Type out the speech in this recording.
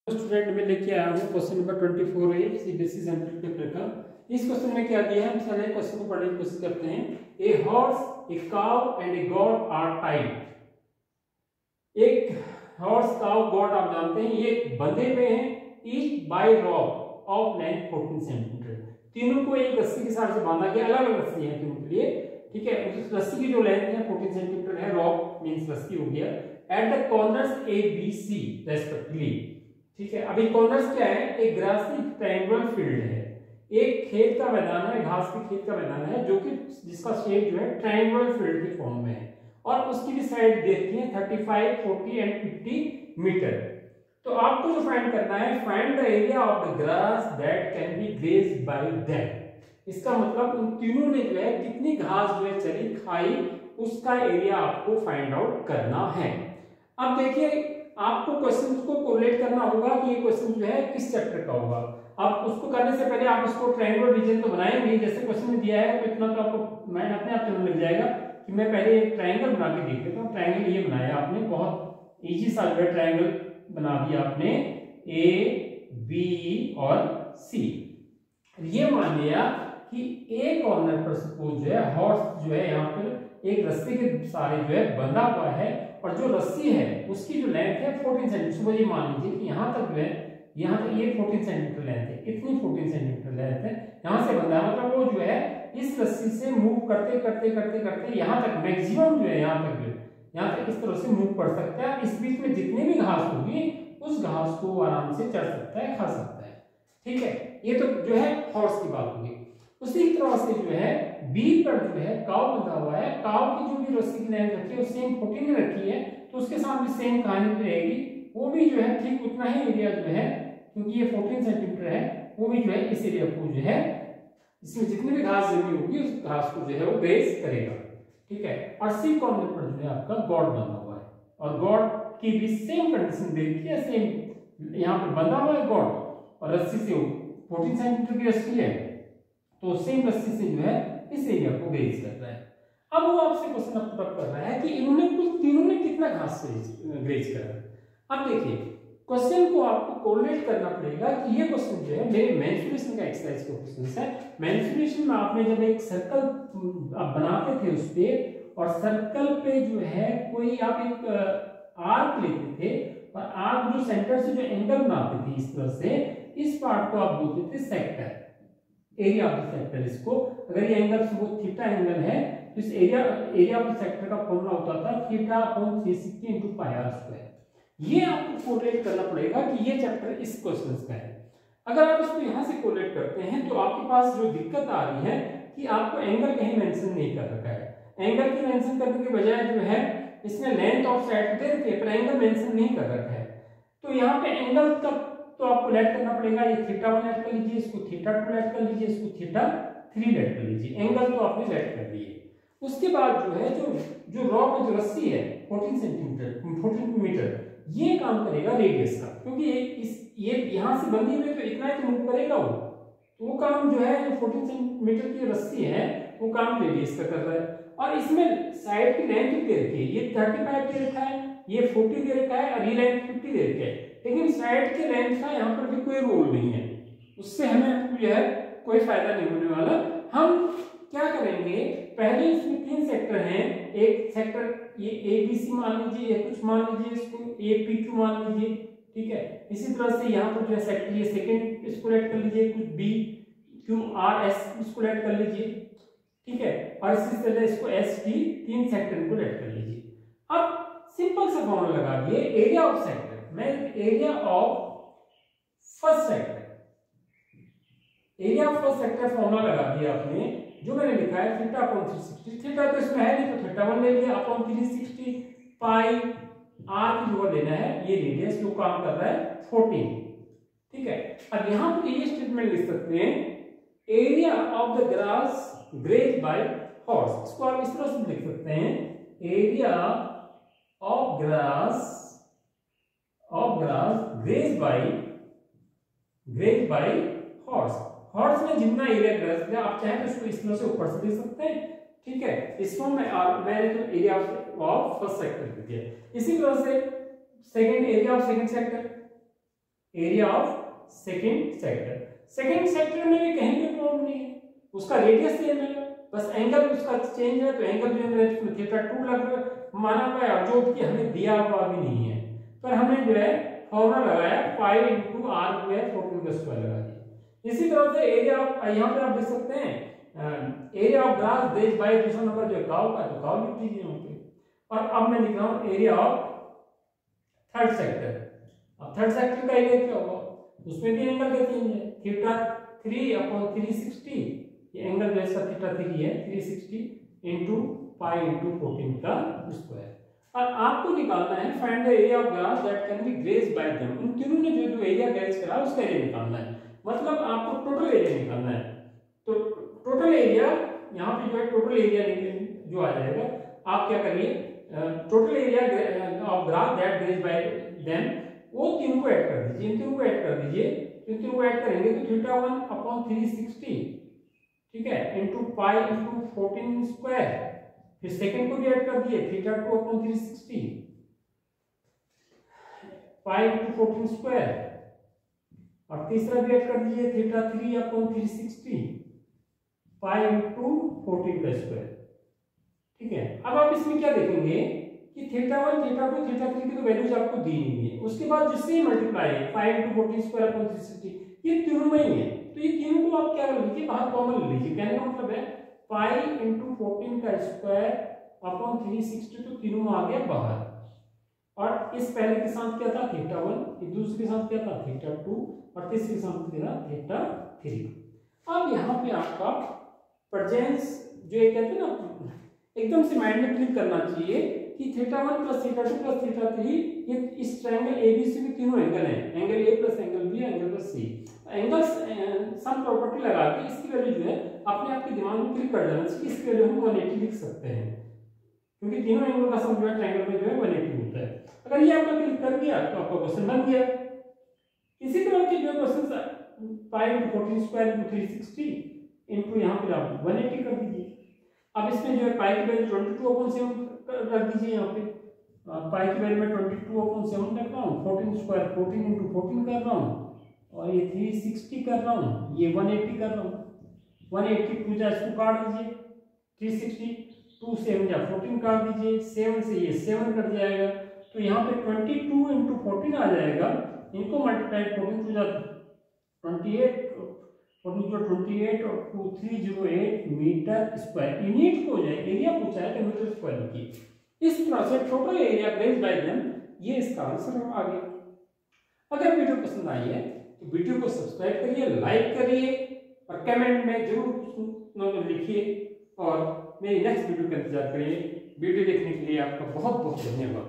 Student में लेके आया हूँ क्वेश्चन नंबर 24 है सीबीएसई सेंट्रल पेपर का। इस क्वेश्चन में क्या दिया है, हम सारे क्वेश्चन को पढ़ने की कोशिश करते हैं। A horse, a cow and a goat are tied. एक हॉर्स, काउ, गॉड आप जानते हैं, ये बंधे हुए हैं each by rope of length 14 centimetre. तीनों को एक रस्सी के साथ से बांधा गया, अलग अलग रस्सी है तीनों के लिए, ठीक है। उस रस्सी की जो लेंथ है 14 सेंटीमीटर है, रॉप मींस रस्सी हो गया। At the corners A B C respectively, ठीक है। अभी कॉर्नर्स क्या है, एक ग्रासी ट्रायंगुलर फील्ड है, एक खेत का मैदान है, घास के खेत का मैदान है, जो कि जिसका शेप जो है ट्रायंगुलर फील्ड के फॉर्म में है, और उसकी भी साइड देखती है 35, 40 एंड 50 मीटर। तो आपको जो फाइंड करना है, find the area of the grass that can be grazed by them. इसका मतलब उन तीनों ने जो है कितनी घास जो है चली खाई, उसका एरिया आपको फाइंड आउट करना है। अब देखिए, आपको क्वेश्चन को कोरिलेट करना होगा कि ये क्वेश्चन जो है किस चैप्टर का होगा। अब उसको करने से पहले आप इसको ट्रायंगुलर रीजन तो बनाएंगे, जैसे क्वेश्चन में दिया है, तो इतना तो आपको माइंड अपने आप चलने लग जाएगा कि मैं पहले एक ट्रायंगल बना के देख लेता हूँ। ट्रायंगल ये बनाया आपने, बहुत इजी सा जो है ट्रायंगल बना दिया आपने, ए बी और सी। ये मान लिया कि ए कॉर्नर पर सपोज जो है हॉर्स जो है यहाँ पर एक रस्सी के सहारे जो है बंधा हुआ है, और जो रस्सी है उसकी जो लेंथ है 14 सेंटीमीटर। ये मान लीजिए कि यहाँ तक जो है, यहाँ तक ये 14 सेंटीमीटर लेंथ है, इतनी 14 सेंटीमीटर लेंथ है, यहाँ से बंधा है, मतलब वो जो है इस रस्सी से मूव करते करते करते करते यहाँ तक मैक्सिमम जो है, यहाँ तक जो है, यहाँ तक इस तरह से मूव कर सकता है। इस बीच में जितनी भी घास होगी उस घास को आराम से चढ़ सकता है, खा सकता है, ठीक है। ये तो जो है हॉर्स की बात होगी। उसी तरह से जो है बी पर जो है काउ बंधा हुआ है, काउ की जो भी रस्सी की लेंथ रखी है वो सेम 14 में रखी है, तो उसके साथ भी सेम कहानी रहेगी। वो भी जो है ठीक उतना ही एरिया जो है, क्योंकि ये 14 सेंटीमीटर है, वो भी जो है इस एरिया को जो है, इसमें जितनी भी घास जमी होगी उस घास को जो है वो ग्रेज करेगा, ठीक है। और सी कॉर्नर पर जो है आपका गॉड बंधा हुआ है, और गॉड की भी सेम कंडीशन देखी है, सेम यहाँ पर बंधा हुआ है गॉड, और रस्सी से 14 सेंटीमीटर की रस्सी है, तो सेम रस्सी से जो है इस एरिया को ग्रेज कर रहा है। अब वो आपसे क्वेश्चन पुट कर रहा है कि इन्होंने कुल तीनों ने कितना घास ग्रेज करा। अब देखिए, क्वेश्चन को आपको कोरिलेट करना पड़ेगा कि ये क्वेश्चन जो है मेरे मेंसुरेशन का एक्सरसाइज का क्वेश्चन है। मेंसुरेशन में आपने जब एक सर्कल आप बनाते थे उस पे, और सर्कल पे जो है कोई आप एक आर्क लेते थे, और आर्क जो सेंटर से जो एंगल बनाते थे इस तरह से, इस पार्ट को आप बोलते थे sector, area of the sector. इसको अगर ये एंगल वो थीटा एंगल है, तो इस एरिया ऑफ द सेक्टर का फॉर्मूला होता था theta upon 360 into pi r square. ये आपको कोरिलेट करना पड़ेगा कि ये चैप्टर इस क्वेश्चन का है। अगर आप इसको यहां से कोरिलेट करते हैं, तो आपके पास जो दिक्कत आ रही है कि आपको एंगल कहीं मेंशन नहीं कर रखा है। एंगल की मेंशन करने के बजाय जो है इसमें लेंथ ऑफ साइड दे रखी है, पर एंगल मेंशन नहीं कर रखा है। तो यहाँ पे एंगल का तो आपको लेट करना पड़ेगा, ये थीटा 1 लेट कर लीजिए, इसको थीटा 2 लेट कर लीजिए, इसको थीटा 3 लेट कर लीजिए। एंगल तो आपने लेट कर लिए। उसके बाद जो है जो रॉ में जो रस्सी है 14 सेंटीमीटर 14 मीटर, ये काम करेगा रेडियस का, क्योंकि ये यहां से बंधी हुई, तो इतना ही तो मूव करेगा वो, तो वो काम जो है जो 14 सेंटीमीटर की रस्सी है वो काम रेडियस का कर रहा है। और इसमें साइड की लेंथ दे रखी है, ये 35 दे रखा है, ये 40 दे रखा है, और ये लेंथ 50 दे रखा है, लेकिन साइड के लेंथ का यहाँ पर भी कोई रोल नहीं है, उससे हमें जो है कोई फायदा नहीं होने वाला। हम क्या करेंगे, पहले इसमें 3 सेक्टर हैं, एक सेक्टर ये ए बी सी मान लीजिए, या कुछ मान लीजिए इसको ए पी क्यू मान लीजिए, ठीक है। इसी तरह से यहाँ पर जो है सेक्टर ये सेकंड इसको लेट कर लीजिए, कुछ बी क्यू आर एस इसको लेट कर लीजिए, ठीक है। और इसी तरह इसको एस टी 3 सेक्टर को लेट कर लीजिए। अब सिंपल सा फॉर्मूला लगा दिए, एरिया ऑफ सेक्टर, मैं area of first sector, area of first sector formula लगा दिया आपने, जो मैंने लिखा है थीटा अपॉन 360। थीटा तो इसमें है नहीं, तो थीटा 1 ले लिया अपॉन 360 पाई आर की जो लेना है, ये रेडियस जो काम कर रहा है 14, ठीक है। अब यहां पर ये स्टेटमेंट लिख सकते हैं, area of the grass graze by horse. इसको आप इस तरह से लिख सकते हैं, area of grass graze by horse. Horse में जितना एरिया ग्रेज किया, आप चाहे तो इसको इस तरह से ऊपर से दे सकते हैं, ठीक है। इसको मैंने तो एरिया ऑफ फर्स्ट सेक्टर दिया। इसी तरह से second area of second sector, area of second sector. Second sector में भी कहीं कोई प्रॉब्लम नहीं है, उसका रेडियस सेम है, बस एंगल उसका चेंज है, तो एंगल जो है इसमें थीटा 2 लग माना हुआ है, और जो कि हमें दिया हुआ भी नहीं है, पर हमने जो है फॉर्मूला लगाया पाई इंटू आर स्क्वायर 14 का स्क्वायर लगा दिया। इसी तरह से एरिया ऑफ, यहाँ पे आप देख सकते हैं एरिया ऑफ ग्रास देश बाय दूसरा नंबर जो काव का, तो काव लिख दीजिए यहाँ पे। और अब मैं लिख रहा हूँ एरिया ऑफ थर्ड सेक्टर। अब थर्ड सेक्टर का एरिया क्या होगा, उसमें भी एंगल का चेंज है, थीटा 3/360, ये एंगल जो है इसका थीटा 3 है, 360 इंटू पाई इंटू 14 का स्क्वायर। और आपको निकालना है find the area of grass that can be grazed by them. इन तीनों ने जो एरिया ग्रेज करा उसका एरिया निकालना है, मतलब आपको टोटल एरिया निकालना है। तो टोटल एरिया यहाँ पे जो है टोटल एरिया जो आ जाएगा, आप क्या करिए total area of grass that graze by them, वो तीनों को ऐड कर दीजिए, इन तीनों को ऐड कर दीजिए। इन तीनों को ऐड करेंगे तो थीटा 1/360, ठीक है, इंटू पाई इंटू 14 स्क्वायर, फिर सेकंड को भी ऐड कर दिए थीटा 2/360 पाई इंटू 14 स्क्वायर, और तीसरा भी ऐड कर दीजिए थीटा 3/360 पाई इंटू 14 का स्क्वायर, ठीक है। अब आप इसमें क्या देखेंगे कि थीटा 1, थीटा 2, थीटा 3 की तो वैल्यूज आपको दी नहीं है, उसके बाद जिससे मल्टीप्लाई है पाई इंटू 14 स्क्वायर अपॉन 360, ये तीनों में ही है, तो ये तीनों को आप क्या कर लीजिए, बाहर कॉमन ले लीजिए। कहने का मतलब है पाई इंटू 14 का स्क्वायर अपॉन 360, तो तीनों आ गया बाहर। और इस पहले के साथ क्या था थीटा 1, दूसरे के साथ क्या था थीटा 2, और तीसरे के साथ क्या था थीटा 3। अब यहाँ पे आपका प्रेजेंस जो ये कहते हैं ना, एकदम से माइंड में क्लिक करना चाहिए कि theta 1 plus theta 2 plus theta 3, ये इस ट्रायंगल एबीसी के तीनों एंगल हैं, angle A plus angle B angle plus C. Angles sum property लगा के इसकी वैल्यू जो है अपने आप के दिमाग में क्लिक कर जाना चाहिए, इसकी वैल्यू हम 180 लिख सकते हैं, क्योंकि तीनों एंगल का सम जो है ट्रायंगल में जो है 180 होता है। अगर ये आपने क्लिक कर दिया तो आपका क्वेश्चन बन गया। इसी तरह के जो question pi into 14 square into 360 into यहाँ पे आप 180 कर दीजिए। अब इसमें जो है पाई की वैल्यू 22/7 रख दीजिए, यहाँ पे पाई की वैल्यू में 22/7 रख रहा हूँ, 14 स्क्वायर 14 इंटू 14 कर रहा हूँ, और ये 360 कर रहा हूँ, ये 180 कर रहा हूँ। 180 2 जा इसको काट दीजिए, 360 2 7 जा 14 काट दीजिए, 7 से ये 7 कट जाएगा, तो यहाँ पे 22 इंटू 14 आ जाएगा। इनको मल्टीप्लाई 14 2 जा 28 28 और 2308 मीटर स्क्वायर, यूनिट को जाए एरिया पूछा है तो मीटर स्क्वायर की। इस तरह से total area grazed by them, ये इसका आंसर आ गया। अगर वीडियो पसंद आई है तो वीडियो को सब्सक्राइब करिए, लाइक करिए, और कमेंट में जरूर लिखिए, और मेरी नेक्स्ट वीडियो का इंतजार करिए। वीडियो देखने के लिए आपका बहुत बहुत धन्यवाद।